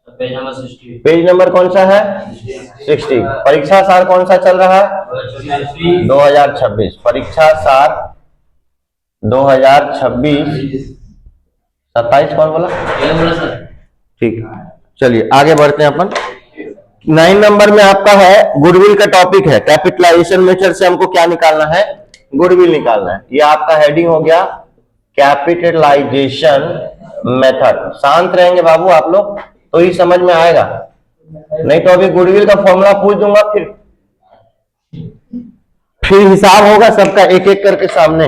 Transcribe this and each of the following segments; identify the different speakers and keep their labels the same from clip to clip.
Speaker 1: Page number कौन सा है? 60। परीक्षा सार कौन सा चल रहा है? 2026। परीक्षा सार 2026। 27 कौन बोला? ठीक, चलिए आगे बढ़ते हैं अपन। 9 नंबर में आपका है गुडविल का टॉपिक है। कैपिटलाइजेशन मेथड से हमको क्या निकालना है? गुडविल निकालना है। ये आपका हेडिंग हो गया कैपिटलाइजेशन मेथड। शांत रहेंगे बाबू आप लोग तो ही समझ में आएगा, नहीं तो अभी गुडविल का फॉर्मूला पूछ दूंगा, फिर हिसाब होगा सबका एक एक करके सामने।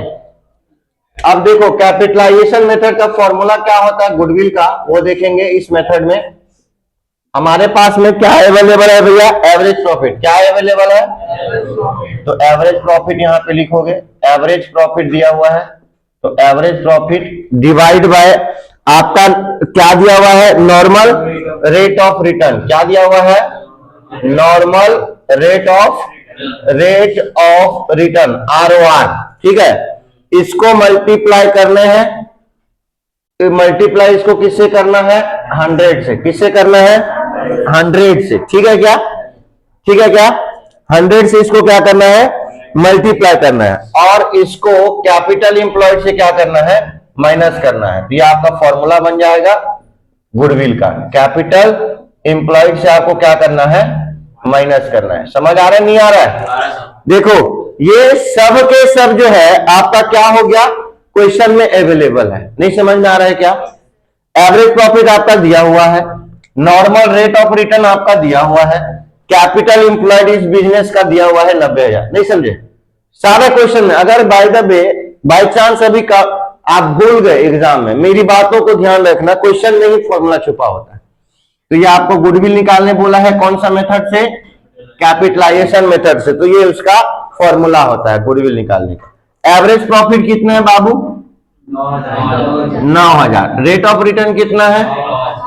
Speaker 1: अब देखो कैपिटलाइजेशन मेथड का फॉर्मूला क्या होता है गुडविल का, वो देखेंगे इस मेथड में। हमारे पास में क्या अवेलेबल है भैया? Average profit. क्या अवेलेबल है? तो एवरेज प्रॉफिट यहां पे लिखोगे। एवरेज प्रॉफिट दिया हुआ है तो एवरेज प्रॉफिट डिवाइड बाय आपका क्या दिया हुआ है? Normal rate of return. क्या दिया हुआ है? Normal rate of return, ROR। ठीक है, इसको मल्टीप्लाई करने हैं। मल्टीप्लाई इसको किससे करना है? 100 से। किससे करना है? 100 से। ठीक है क्या? ठीक है क्या? 100 से इसको क्या करना है? मल्टीप्लाई करना है, और इसको कैपिटल इंप्लॉयड से क्या करना है? माइनस करना है। तो ये आपका फॉर्मूला बन जाएगा गुडविल का। कैपिटल इंप्लॉयड से आपको क्या करना है? माइनस करना है। समझ आ रहा है नहीं आ रहा है? देखो ये सब के सब जो है आपका क्या हो गया? क्वेश्चन में अवेलेबल है। नहीं समझ में आ रहा है क्या? एवरेज प्रॉफिट आपका दिया हुआ है, नॉर्मल रेट ऑफ रिटर्न आपका दिया हुआ है, कैपिटल इंप्लॉयड इस बिजनेस का दिया हुआ है 90,000। नहीं समझे? सारे क्वेश्चन में अगर by the way by chance अभी का आप भूल गए एग्जाम में, मेरी बातों को ध्यान रखना, क्वेश्चन में ही फॉर्मूला छुपा होता है। तो ये आपको गुडविल निकालने बोला है, कौन सा मेथड से? कैपिटलाइजेशन मेथड से। तो ये उसका फॉर्मूला होता है गुडविल निकालने का। एवरेज प्रॉफिट कितना है बाबू? 9,000। रेट ऑफ रिटर्न कितना है?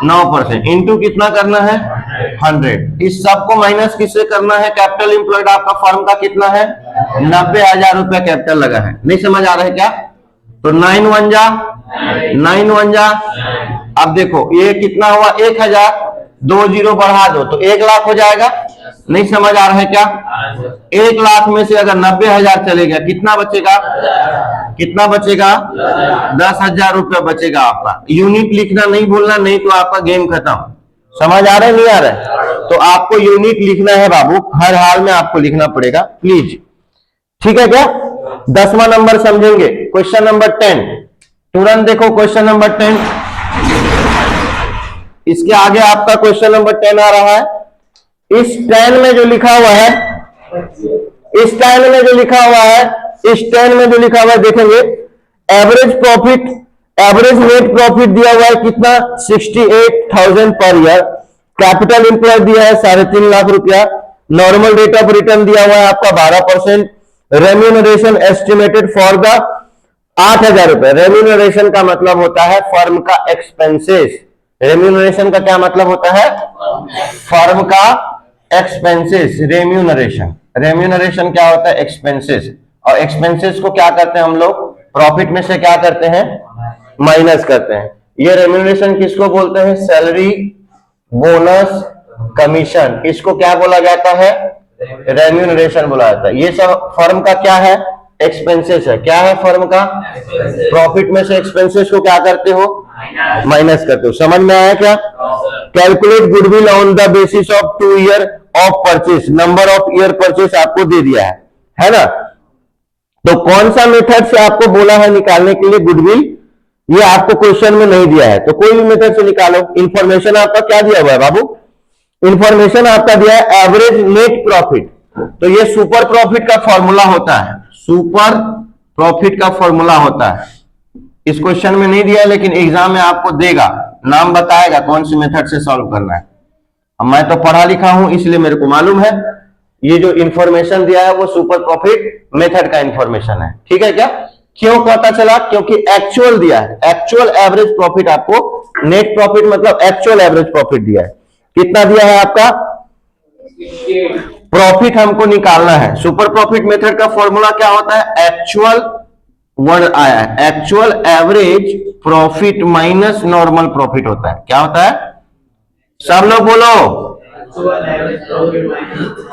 Speaker 1: 9%। इंटू कितना करना है? 100। इस सब को माइनस किससे करना है? कैपिटल इंप्लॉयड आपका फर्म का कितना है? 90,000 रुपया कैपिटल लगा है। नहीं समझ आ रहा है क्या? तो 9 1 जा। अब देखो ये कितना हुआ? 1,000। 2 0 बढ़ा दो तो 1 लाख हो जाएगा। नहीं समझ आ रहा है क्या? 1 लाख में से अगर 90,000 चलेगा कितना बचेगा? कितना बचेगा? 10,000 रुपया बचेगा आपका। यूनिट लिखना नहीं भूलना, नहीं तो आपका गेम खत्म। समझ आ रहा है नहीं आ रहा है? तो आपको यूनिट लिखना है बाबू, हर हाल में आपको लिखना पड़ेगा प्लीज। ठीक है क्या? 10वां नंबर समझेंगे। क्वेश्चन नंबर 10 तुरंत देखो। क्वेश्चन नंबर 10, इसके आगे आपका क्वेश्चन नंबर 10 आ रहा है। इस 10 में जो लिखा हुआ है, इस 10 में जो लिखा हुआ है, इस 10 में जो लिखा हुआ है देखेंगे। Average profit, average net profit दिया हुआ है कितना? 68,000 पर ईयर। कैपिटल इंप्लॉयड दिया है 3.5 लाख रुपया। नॉर्मल रेट ऑफ रिटर्न दिया हुआ है आपका 12%। रेम्यूनरेशन एस्टिमेटेड फॉर द 8,000 रुपए। रेम्यूनरेशन का मतलब होता है फर्म का एक्सपेंसेस। रेम्यूनरेशन का क्या मतलब होता है? फर्म का एक्सपेंसेस। रेम्यूनरेशन, रेम्यूनरेशन क्या होता है? एक्सपेंसेस। और एक्सपेंसेस को क्या करते हैं हम लोग? प्रॉफिट में से क्या करते हैं? माइनस करते हैं। ये रेम्यूनरेशन किसको बोलते हैं? सैलरी, बोनस, कमीशन, इसको क्या बोला जाता है? रेम्यूनरेशन बोला जाता है। ये सब फर्म का क्या है? एक्सपेंसेस है। क्या है फर्म का? प्रॉफिट में से एक्सपेंसेस को क्या करते हो? माइनस करते हो। समझ में आया क्या? Calculate goodwill on the basis of 2 year of purchase. Number of year purchase आपको दे दिया है ना? तो कौन सा मेथड से आपको बोला है निकालने के लिए गुडविल? ये आपको क्वेश्चन में नहीं दिया है, तो कोई भी मेथड से निकालो। इंफॉर्मेशन आपका क्या दिया हुआ है बाबू? इंफॉर्मेशन आपका दिया है एवरेज नेट प्रॉफिट। तो ये सुपर प्रॉफिट का फॉर्मूला होता है। सुपर प्रॉफिट का फॉर्मूला होता है। इस क्वेश्चन में नहीं दिया लेकिन एग्जाम में आपको देगा, नाम बताएगा कौन सी मेथड से सॉल्व करना है। अब मैं तो पढ़ा लिखा हूं इसलिए मेरे को मालूम है। ये जो इंफॉर्मेशन दिया है वो सुपर प्रॉफिट मेथड का इंफॉर्मेशन है। ठीक है क्या? क्यों पता चला? क्योंकि एक्चुअल दिया है। एक्चुअल एवरेज प्रॉफिट आपको, नेट प्रॉफिट मतलब एक्चुअल एवरेज प्रॉफिट दिया है। कितना दिया है आपका? प्रॉफिट हमको निकालना है। सुपर प्रॉफिट मेथड का फॉर्मूला क्या होता है? एक्चुअल वर्ड आया है, actual average profit minus normal profit होता है। क्या होता है? सब लोग बोलो,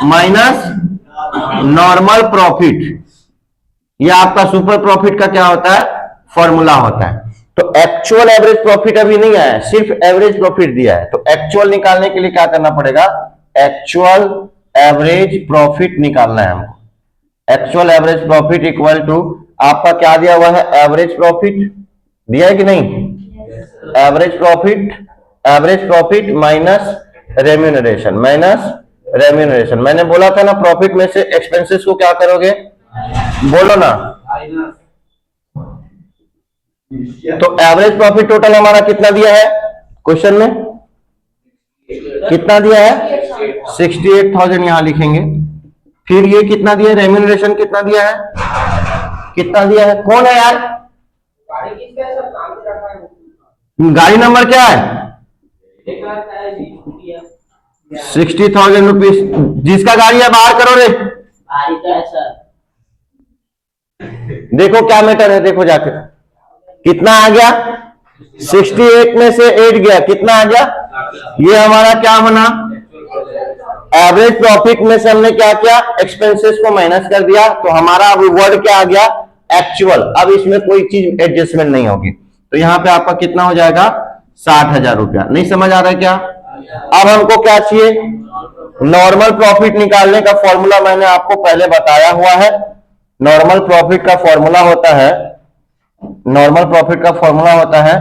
Speaker 1: माइनस नॉर्मल प्रॉफिट। ये आपका सुपर प्रॉफिट का क्या होता है, फॉर्मूला होता है। तो एक्चुअल एवरेज प्रॉफिट अभी नहीं आया, सिर्फ एवरेज प्रॉफिट दिया है। तो एक्चुअल निकालने के लिए क्या करना पड़ेगा, एक्चुअल एवरेज प्रॉफिट निकालना है हमको। Actual average profit equal to आपका क्या दिया हुआ है, एवरेज प्रॉफिट दिया है कि नहीं, एवरेज प्रॉफिट माइनस रेम्यूनरेशन, मैंने बोला था ना, प्रॉफिट में से एक्सपेंसेस को क्या करोगे, बोलो ना। तो एवरेज प्रॉफिट टोटल हमारा कितना दिया है, क्वेश्चन में कितना दिया है, 68,000 यहां लिखेंगे। फिर ये कितना दिया है, रेम्यूनरेशन कितना दिया है, कौन है यार, गाड़ी नंबर क्या है, 60,000 रुपीज। जिसका गाड़ी है बाहर करो रे, देखो क्या मैटर है, देखो जाकर कितना आ गया, 68 में से 8 गया, कितना आ गया, ये हमारा क्या बना, एवरेज प्रॉफिट में से हमने क्या किया, एक्सपेंसेस को माइनस कर दिया, तो हमारा अब वर्ड क्या आ गया, एक्चुअल। अब इसमें कोई चीज एडजस्टमेंट नहीं होगी, तो यहां पे आपका कितना हो जाएगा, 60,000 रुपया। नहीं समझ आ रहा है क्या। अब हमको क्या चाहिए, नॉर्मल प्रॉफिट निकालने का फॉर्मूला मैंने आपको पहले बताया हुआ है। नॉर्मल प्रॉफिट का फॉर्मूला होता है,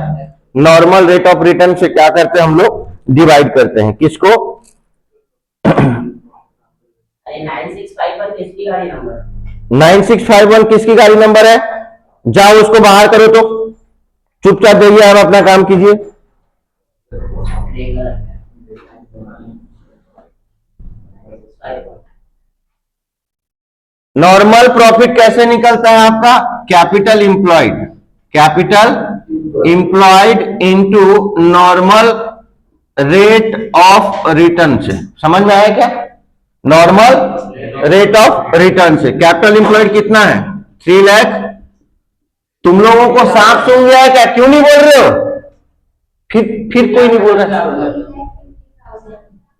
Speaker 1: नॉर्मल रेट ऑफ रिटर्न से क्या करते हैं हम लोग, डिवाइड करते हैं, किसको, 9651 किसकी गाड़ी नंबर है, जाओ उसको बाहर करो, तो चुपचाप जाइए, आप अपना काम कीजिए। नॉर्मल प्रॉफिट कैसे निकलता है आपका, capital employed into normal rate of return से। समझ में आया क्या, नॉर्मल रेट ऑफ रिटर्न से। कैपिटल इंप्लॉयड कितना है, 3 लाख। तुम लोगों को सांप सूंघ गया है क्या, क्यों नहीं बोल रहे हो, फिर कोई नहीं बोल रहा।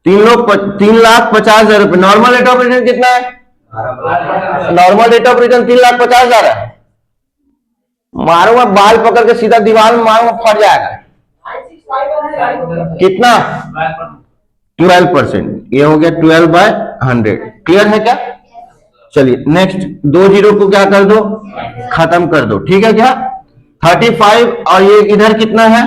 Speaker 1: 3,50,000 रुपए। नॉर्मल रेट ऑफ रिटर्न कितना है, नॉर्मल रेट ऑफ रिटर्न 3,50,000 है। मारूंगा बाल पकड़ के सीधा दीवार में मारूंगा, फट जाएगा। कितना, 12%। ये हो गया 12/100। क्लियर है क्या। चलिए नेक्स्ट, 2 जीरो को क्या कर दो, खत्म कर दो, ठीक है क्या। 35 और ये इधर कितना है,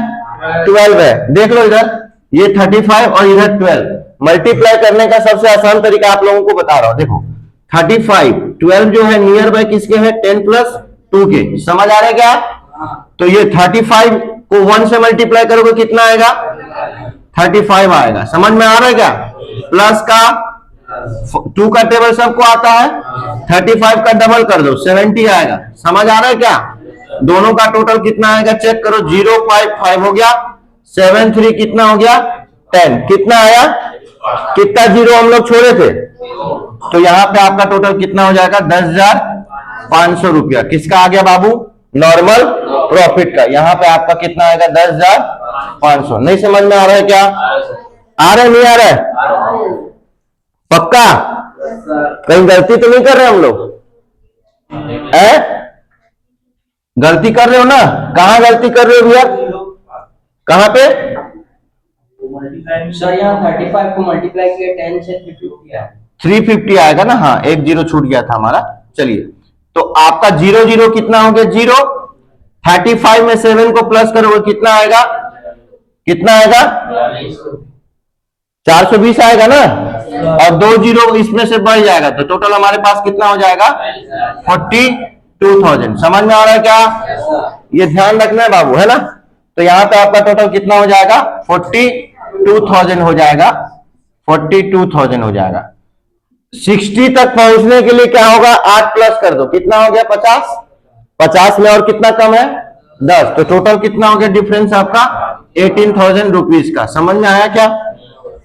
Speaker 1: 12 है। देख लो इधर, ये 35 और इधर 12। मल्टीप्लाई करने का सबसे आसान तरीका आप लोगों को बता रहा हूं। देखो 35, 12 जो है नियर बाय किसके है, 10 + 2 के। समझ आ रहा है क्या। तो ये 35 को 1 से मल्टीप्लाई करोगे कितना आएगा, 35 आएगा। समझ में आ रहा है क्या। प्लस का 2 का टेबल सबको आता है, 35 का डबल कर दो 70 आएगा। समझ आ रहा है क्या। दोनों का टोटल कितना आएगा चेक करो, 055 हो गया, 73 कितना हो गया, 10 कितना आया, कितना जीरो हम लोग छोड़े थे। तो यहां पे आपका टोटल कितना हो जाएगा, 10,500 रुपया। किसका आ गया बाबू, नॉर्मल प्रॉफिट का। यहां पे आपका कितना आएगा, 10,500। नहीं समझ में आ रहा है क्या, आ रहा है नहीं आ रहा है, पक्का। कहीं गलती तो नहीं कर रहे हम लोग, गलती कर रहे हो ना। कहां गलती कर रहे हो भैया, कहां पे
Speaker 2: सर, यहाँ 35 को मल्टीप्लाई किया 10 से
Speaker 1: 350 आएगा ना। हाँ, एक जीरो छूट गया था हमारा। चलिए, तो आपका 0 0 कितना हो गया, 0। 35 में 7 को प्लस करोगे कितना आएगा, कितना आएगा, 420 आएगा ना। और 2 जीरो इसमें से बढ़ जाएगा, तो टोटल हमारे पास कितना हो जाएगा, 42,000। समझ में आ रहा है क्या। ये ध्यान रखना है बाबू, है ना। तो यहां पे आपका टोटल कितना हो जाएगा, 42,000 हो जाएगा, 42,000 हो जाएगा। 60 तक पहुंचने के लिए क्या होगा, 8 प्लस कर दो, कितना हो गया, 50। 50 में और कितना कम है, 10। तो टोटल कितना हो गया डिफरेंस आपका, 18,000 रुपीज का। समझ में आया क्या,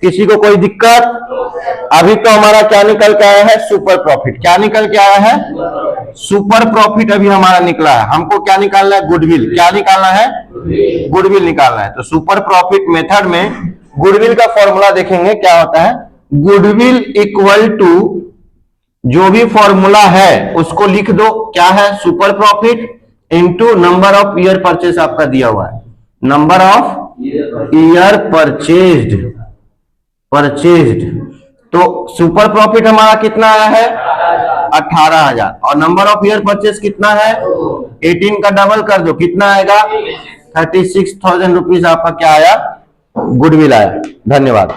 Speaker 1: किसी को कोई दिक्कत। अभी तो हमारा क्या निकल के आया है, सुपर प्रॉफिट। क्या निकल के आया है, सुपर प्रॉफिट अभी हमारा निकला है। हमको क्या निकालना है, गुडविल। क्या निकालना है, गुडविल निकालना है। तो सुपर प्रॉफिट मेथड में गुडविल का फॉर्मूला देखेंगे क्या होता है। गुडविल इक्वल टू जो भी फॉर्मूला है उसको लिख दो, क्या है, super profit into number of year purchase आपका दिया हुआ है, नंबर ऑफ ईयर परचेज्ड। तो सुपर प्रॉफिट हमारा कितना आया है 18,000 और नंबर ऑफ ईयर परचेज कितना है 18 का डबल कर दो कितना आएगा 36,000 रुपीज आपका क्या आया, गुडविल आया। धन्यवाद।